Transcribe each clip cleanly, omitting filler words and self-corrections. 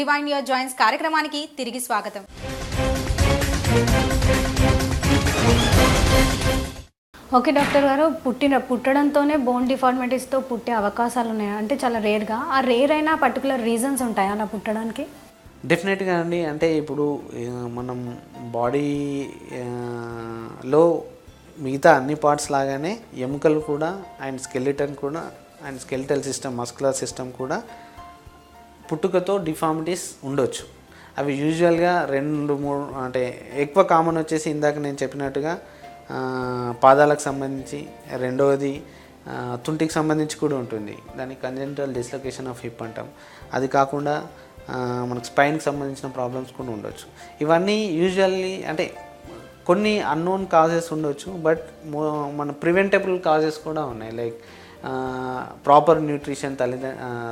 Divine your joints కార్యక్రమానికి తిరిగి స్వాగతం. ఓకే డాక్టర్ గారు, పుట్టడంతోనే బోన్ డిఫార్మిటీస్తో పుట్టే అవకాశాలు ఉన్నాయి అంటే చాలా రేర్గా. ఆ రేర్ అయినా పర్టికులర్ రీజన్స్ ఉంటాయి అలా పుట్టడానికి? డెఫినెట్గా అండి. అంటే ఇప్పుడు మనం బాడీలో మిగతా అన్ని పార్ట్స్ లాగానే ఎముకలు కూడా అండ్ స్కెలిటన్ కూడా and skeletal system, muscular system కూడా పుట్టుకతో డిఫార్మిటీస్ ఉండొచ్చు. అవి యూజువల్గా 2-3 అంటే ఎక్కువ కామన్ వచ్చేసి ఇందాక నేను చెప్పినట్టుగా పాదాలకు సంబంధించి, రెండవది తుంటికి సంబంధించి కూడా ఉంటుంది. దాన్ని కంజెనిటల్ డిస్లొకేషన్ ఆఫ్ హిప్ అంటాం. అది కాకుండా మనకు స్పైన్కి సంబంధించిన ప్రాబ్లమ్స్ కూడా ఉండొచ్చు. ఇవన్నీ యూజువల్లీ అంటే కొన్ని అన్నోన్ కాజెస్ ఉండొచ్చు, బట్ మన ప్రివెంటబుల్ కాజెస్ కూడా ఉన్నాయి. లైక్ ప్రాపర్ న్యూట్రిషన్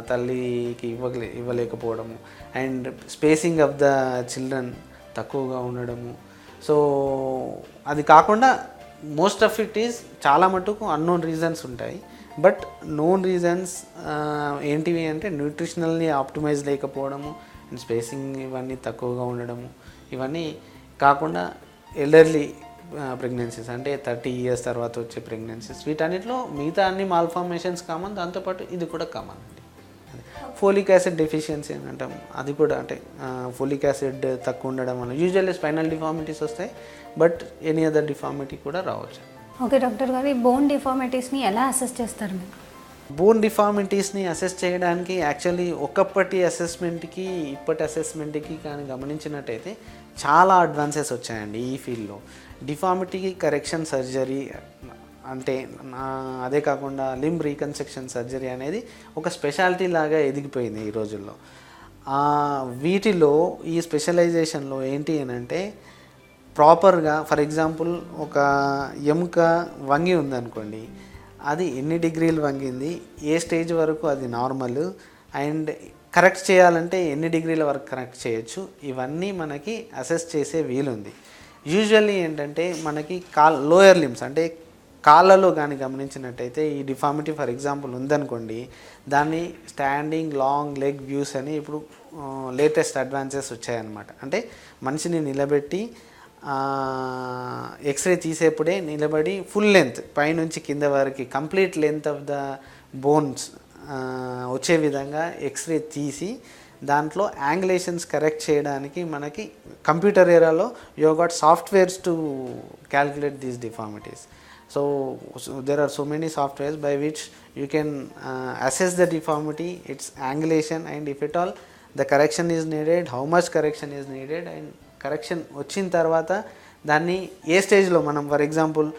తల్లికి ఇవ్వలేకపోవడము and spacing of the children తక్కువగా ఉండడము. సో అది కాకుండా మోస్ట్ ఆఫ్ ఇట్ ఈజ్ చాలా మటుకు అన్నోన్ రీజన్స్ ఉంటాయి. బట్ నోన్ రీజన్స్ ఏంటివి అంటే న్యూట్రిషనల్ని ఆప్టిమైజ్ లేకపోవడము అండ్ స్పేసింగ్ ఇవన్నీ తక్కువగా ఉండడము. ఇవన్నీ కాకుండా ఎల్డర్లీ ప్రెగ్నెన్సీస్ అంటే 30 years తర్వాత వచ్చే ప్రెగ్నెన్సీస్, వీటన్నిటిలో మిగతా అన్ని మాల్ఫార్మేషన్స్ కామన్, దాంతోపాటు ఇది కూడా కామన్ అండి. ఫోలిక్ యాసిడ్ డెఫిషియన్సీ అని అంటాం. అది కూడా అంటే ఫోలిక్ యాసిడ్ తక్కువ ఉండడం వల్ల యూజువల్లీ స్పైనల్ డిఫార్మిటీస్ వస్తాయి, బట్ ఎనీ అదర్ డిఫార్మిటీ కూడా రావచ్చు. ఓకే డాక్టర్ గారు, ఈ బోన్ డిఫార్మిటీస్ని ఎలా అసెస్ చేస్తారు మీరు? బోన్ డిఫార్మిటీస్ని అసెస్ చేయడానికి యాక్చువల్లీ ఒకప్పటి అసెస్మెంట్కి ఇప్పటి అసెస్మెంట్కి కానీ గమనించినట్టయితే చాలా అడ్వాన్సెస్ వచ్చాయండి ఈ ఫీల్డ్లో. డిఫార్మిటీకి కరెక్షన్ సర్జరీ అంటే అదే కాకుండా లింబ్ రీకన్స్ట్రక్షన్ సర్జరీ అనేది ఒక స్పెషాలిటీ లాగా ఎదిగిపోయింది ఈ రోజుల్లో. వీటిలో ఈ స్పెషలైజేషన్లో ఏంటి అని అంటే ప్రాపర్గా ఫర్ ఎగ్జాంపుల్ ఒక ఎముక వంగి ఉందనుకోండి, అది ఎన్ని డిగ్రీలు వంగింది, ఏ స్టేజ్ వరకు అది నార్మల్ అండ్ కరెక్ట్ చేయాలంటే ఎన్ని డిగ్రీల వరకు కరెక్ట్ చేయొచ్చు, ఇవన్నీ మనకి అసెస్ చేసే వీలుంది. యూజువల్లీ ఏంటంటే మనకి లోయర్ లిమ్స్ అంటే కాళ్ళలో కానీ గమనించినట్టయితే ఈ డిఫార్మిటీ ఫర్ ఎగ్జాంపుల్ ఉందనుకోండి, దాన్ని స్టాండింగ్ లాంగ్ లెగ్ వ్యూస్ అని ఇప్పుడు లేటెస్ట్ అడ్వాన్సెస్ వచ్చాయన్నమాట. అంటే మనిషిని నిలబెట్టి ఎక్స్రే తీసేప్పుడే నిలబడి ఫుల్ లెంత్ పైనుంచి కింద వరకు complete length of the bones వచ్చే విధంగా ఎక్స్రే తీసి దాంట్లో యాంగులేషన్స్ కరెక్ట్ చేయడానికి మనకి కంప్యూటర్ ఏరాలో you got softwares to calculate these deformities. So there are so many softwares by which you can assess the deformity, its angulation, and if at all the correction is needed, how much correction is needed, and correction వచ్చిన తర్వాత దాన్ని ఏ స్టేజ్లో మనం for example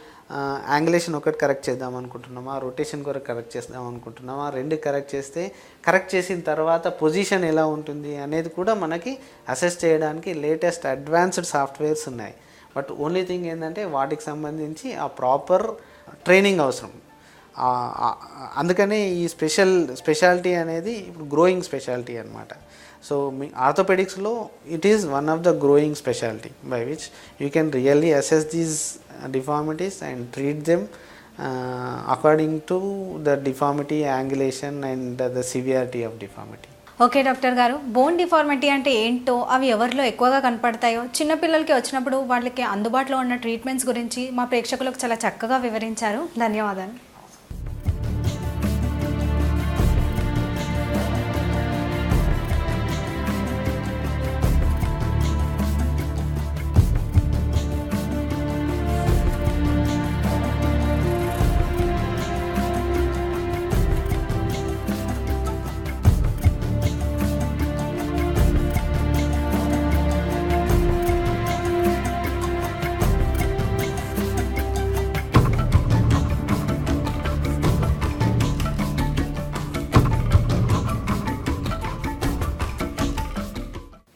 angulation ఒకటి correct చేద్దాం అనుకుంటున్నామా, rotation కొరకు correct చేద్దాం అనుకుంటున్నామా, రెండు కరెక్ట్ చేస్తే కరెక్ట్ చేసిన తర్వాత పొజిషన్ ఎలా ఉంటుంది అనేది కూడా మనకి అసెస్ చేయడానికి లేటెస్ట్ అడ్వాన్స్డ్ సాఫ్ట్వేర్స్ ఉన్నాయి. బట్ ఓన్లీ థింగ్ ఏంటంటే వాటికి సంబంధించి ఆ ప్రాపర్ ట్రైనింగ్ అవసరం. అందుకనే ఈ స్పెషాలిటీ అనేది ఇప్పుడు గ్రోయింగ్ స్పెషాలిటీ అనమాట. సో మీ ఆర్థోపెడిక్స్లో it is one of the growing speciality by which you can really assess these deformities and treat them according to the deformity, angulation and the severity of deformity. Okay doctor గారు, bone deformity అంటే ఏంటో, అవి ఎవరిలో ఎక్కువగా కనపడతాయో, చిన్నపిల్లలకి వచ్చినప్పుడు వాళ్ళకి అందుబాటులో ఉన్న ట్రీట్మెంట్స్ గురించి మా ప్రేక్షకులకు చాలా చక్కగా వివరించారు. ధన్యవాదాలు.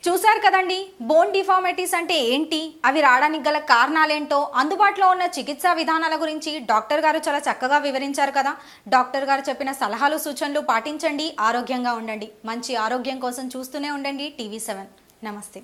చూశారు కదండి, బోన్ డిఫార్మిటీస్ అంటే ఏంటి, అవి రావడానికి గల కారణాలేంటో, అందుబాటులో ఉన్న చికిత్సా విధానాల గురించి డాక్టర్ గారు చాలా చక్కగా వివరించారు కదా. డాక్టర్ గారు చెప్పిన సలహాలు సూచనలు పాటించండి, ఆరోగ్యంగా ఉండండి. మంచి ఆరోగ్యం కోసం చూస్తూనే ఉండండి TV7. నమస్తే.